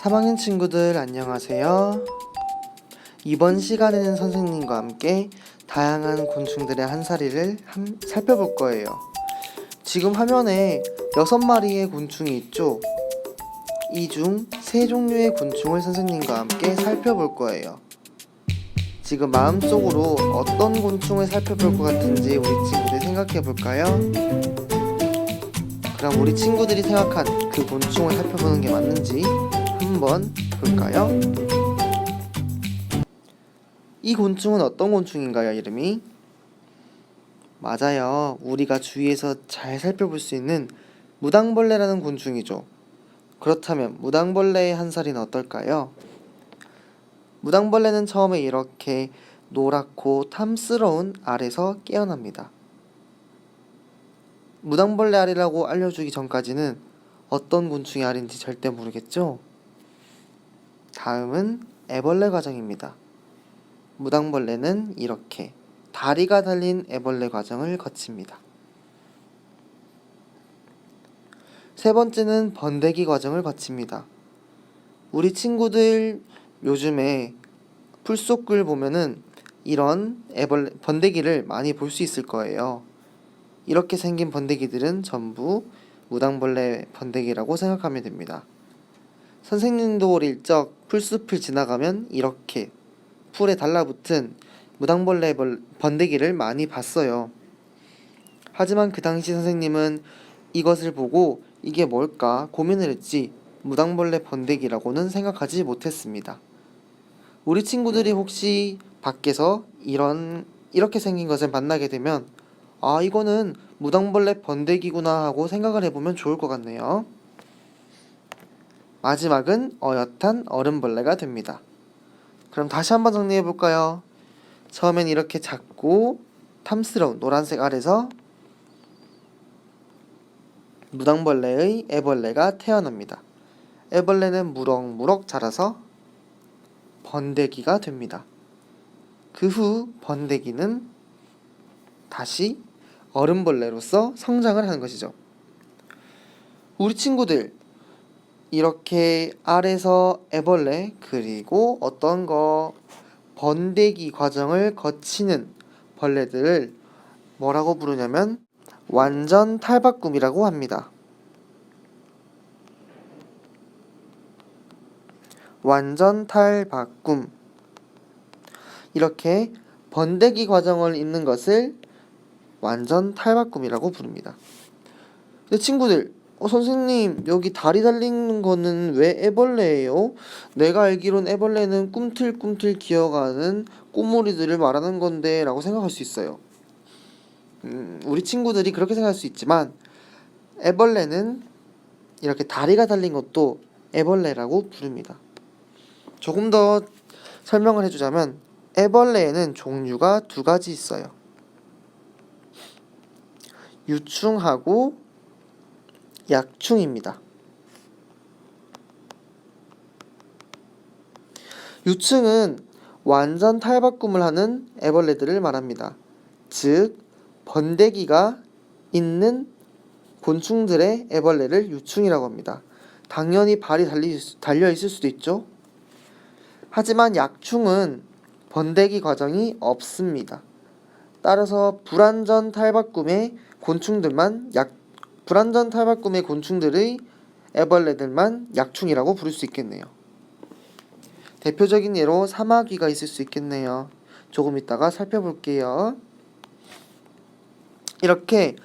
3학년 친구들 안녕하세요. 이번 시간에는 선생님과 함께 다양한 곤충들의 한사리를 살펴볼 거예요. 지금 화면에 6마리의 곤충이 있죠? 이 중 3종류의 곤충을 선생님과 함께 살펴볼 거예요. 지금 마음속으로 어떤 곤충을 살펴볼 것 같은지 우리 친구들 생각해 볼까요? 그럼 우리 친구들이 생각한 그 곤충을 살펴보는 게 맞는지 한번 볼까요? 이 곤충은 어떤 곤충인가요, 이름이? 맞아요. 우리가 주위에서 잘 살펴볼 수 있는 무당벌레라는 곤충이죠. 그렇다면 무당벌레의 한살이는 어떨까요? 무당벌레는 처음에 이렇게 노랗고 탐스러운 알에서 깨어납니다. 무당벌레 알이라고 알려주기 전까지는 어떤 곤충의 알인지 절대 모르겠죠? 다음은 애벌레 과정입니다. 무당벌레는 이렇게 다리가 달린 애벌레 과정을 거칩니다. 세 번째는 번데기 과정을 거칩니다. 우리 친구들 요즘에 풀속글 보면은 이런 번데기를 많이 볼 수 있을 거예요. 이렇게 생긴 번데기들은 전부 무당벌레 번데기라고 생각하면 됩니다. 선생님도 어릴 적 풀숲을 지나가면 이렇게 풀에 달라붙은 무당벌레 번데기를 많이 봤어요. 하지만 그 당시 선생님은 이것을 보고 이게 뭘까 고민을 했지 무당벌레 번데기라고는 생각하지 못했습니다. 우리 친구들이 혹시 밖에서 이렇게 생긴 것을 만나게 되면 아, 이거는 무당벌레 번데기구나 하고 생각을 해보면 좋을 것 같네요. 마지막은 어엿한 얼음벌레가 됩니다. 그럼 다시 한번 정리해 볼까요? 처음엔 이렇게 작고 탐스러운 노란색 알에서 무당벌레의 애벌레가 태어납니다. 애벌레는 무럭무럭 자라서 번데기가 됩니다. 그 후 번데기는 다시 얼음벌레로서 성장을 하는 것이죠. 우리 친구들 이렇게 알에서 애벌레 그리고 어떤 거 번데기 과정을 거치는 벌레들을 뭐라고 부르냐면 완전 탈바꿈이라고 합니다. 완전 탈바꿈. 이렇게 번데기 과정을 잇는 것을 완전 탈바꿈이라고 부릅니다. 근데 친구들, 선생님 여기 다리 달린 거는 왜 애벌레예요? 내가 알기론 애벌레는 꿈틀꿈틀 기어가는 꼬물이들을 말하는 건데 라고 생각할 수 있어요. 우리 친구들이 그렇게 생각할 수 있지만 애벌레는 이렇게 다리가 달린 것도 애벌레라고 부릅니다. 조금 더 설명을 해주자면 애벌레에는 종류가 2가지 있어요. 유충하고 약충입니다. 유충은 완전 탈바꿈을 하는 애벌레들을 말합니다. 즉 번데기가 있는 곤충들의 애벌레를 유충이라고 합니다. 당연히 발이 달려 있을 수도 있죠. 하지만 약충은 번데기 과정이 없습니다. 따라서 불완전 탈바꿈의 곤충들의 애벌레들만 약충이라고 부를 수 있겠네요. 대표적인 예로 사마귀가 있을 수 있겠네요. 조금 이따가 살펴볼게요. 이렇게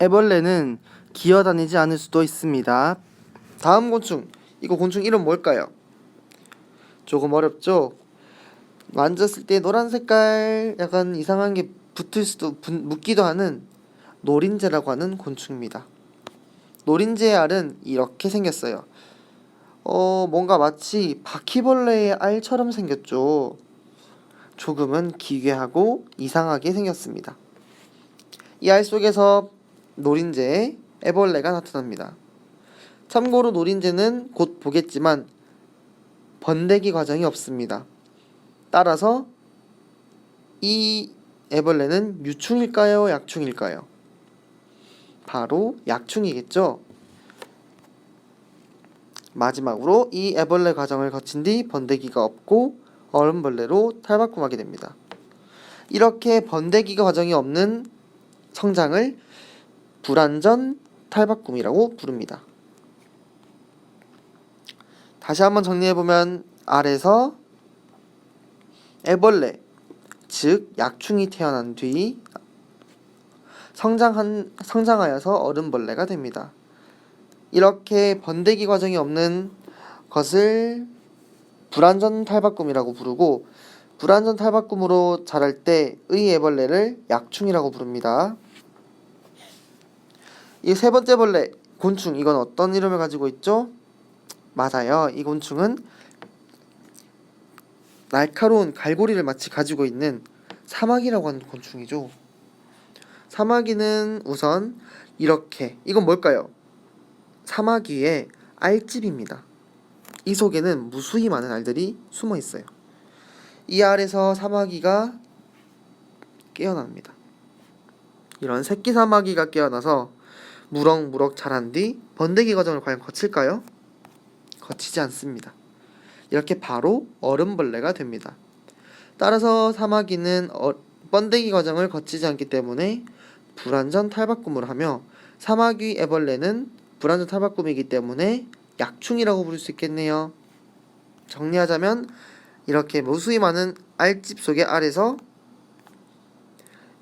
애벌레는 기어다니지 않을 수도 있습니다. 다음 곤충, 이거 곤충 이름 뭘까요? 조금 어렵죠? 만졌을 때 노란 색깔 약간 이상한 게 묻기도 하는 노린재라고 하는 곤충입니다. 노린재의 알은 이렇게 생겼어요. 뭔가 마치 바퀴벌레의 알처럼 생겼죠. 조금은 기괴하고 이상하게 생겼습니다. 이 알 속에서 노린재의 애벌레가 나타납니다. 참고로 노린재는 곧 보겠지만 번데기 과정이 없습니다. 따라서 이 애벌레는 유충일까요? 약충일까요? 바로 약충이겠죠? 마지막으로 이 애벌레 과정을 거친 뒤 번데기가 없고 얼음벌레로 탈바꿈하게 됩니다. 이렇게 번데기가 과정이 없는 성장을 불완전 탈바꿈이라고 부릅니다. 다시 한번 정리해보면 알에서 애벌레, 즉 약충이 태어난 뒤 성장하여서 얼음벌레가 됩니다. 이렇게 번데기 과정이 없는 것을 불완전 탈바꿈이라고 부르고, 불완전 탈바꿈으로 자랄 때의 애벌레를 약충이라고 부릅니다. 이 세 번째 벌레, 곤충, 이건 어떤 이름을 가지고 있죠? 맞아요. 이 곤충은 날카로운 갈고리를 마치 가지고 있는 사마귀라고 하는 곤충이죠. 사마귀는 우선 이렇게, 이건 뭘까요? 사마귀의 알집입니다. 이 속에는 무수히 많은 알들이 숨어 있어요. 이 알에서 사마귀가 깨어납니다. 이런 새끼 사마귀가 깨어나서 무럭무럭 자란 뒤 번데기 과정을 과연 거칠까요? 거치지 않습니다. 이렇게 바로 얼음벌레가 됩니다. 따라서 사마귀는 번데기 과정을 거치지 않기 때문에 불완전 탈바꿈을 하며, 사마귀 애벌레는 불완전 탈바꿈이기 때문에 약충이라고 부를 수 있겠네요. 정리하자면 이렇게 무수히 많은 알집 속의 알에서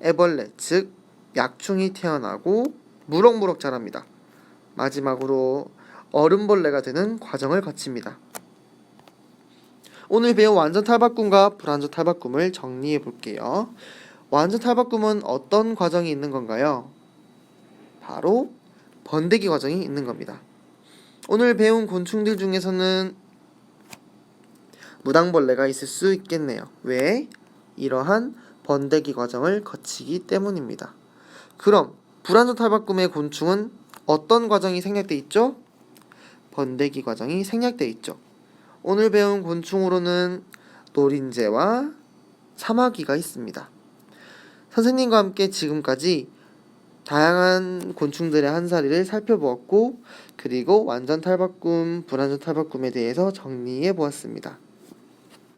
애벌레, 즉 약충이 태어나고 무럭무럭 자랍니다. 마지막으로 얼음벌레가 되는 과정을 거칩니다. 오늘 배운 완전 탈바꿈과 불완전 탈바꿈을 정리해 볼게요. 완전 탈바꿈은 어떤 과정이 있는 건가요? 바로 번데기 과정이 있는 겁니다. 오늘 배운 곤충들 중에서는 무당벌레가 있을 수 있겠네요. 왜? 이러한 번데기 과정을 거치기 때문입니다. 그럼 불완전 탈바꿈의 곤충은 어떤 과정이 생략돼 있죠? 번데기 과정이 생략돼 있죠. 오늘 배운 곤충으로는 노린재와 사마귀가 있습니다. 선생님과 함께 지금까지 다양한 곤충들의 한사리를 살펴보았고, 그리고 완전 탈바꿈, 불완전 탈바꿈에 대해서 정리해 보았습니다.